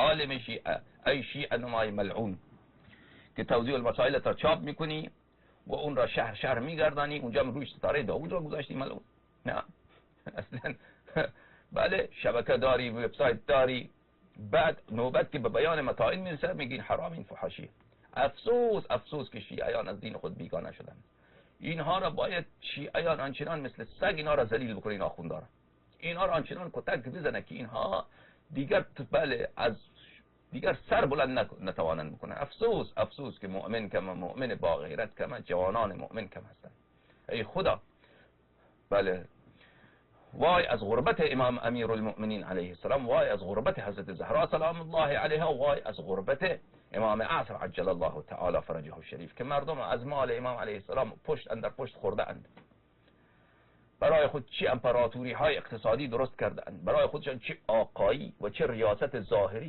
عالم شیعه، ای شیعه نمای ملعون که توضیح المسائل تا چاپ میکنی و اون را شهر شهر میگردانی، اونجا روش ستاره داوود را گذاشتی ملعون. نه اصلا بله، شبکه داری، وبسایت داری، بعد نوبت که به بیان متائل میرسه میگی حرام، این فحاشیه. افسوس افسوس که شیعیان از دین خود بیگانه شدن. اینها را باید شیعیان آنچنان مثل سگ اینا را ذلیل بکنه، این آخوندارا اینها را آنچنان کتک بزنه که اینها دیگر بله از دیگر سر بلند نتوانند بکنن. افسوس افسوس که مؤمن کم، مؤمن با غیرت کم، جوانان مؤمن کم هستند. ای خدا، بله وای از غربت امام امیر المؤمنین علیه السلام، وای از غربت حضرت زهرا سلام الله علیها، وای از غربت امام اعصر عجل الله تعالی فرجه الشریف که مردم از مال امام علیه السلام پشت اندر پشت خورده اند. برای خود چه امپراتوری های اقتصادی درست کرده اند، برای خودشان چه آقایی و چه ریاست ظاهری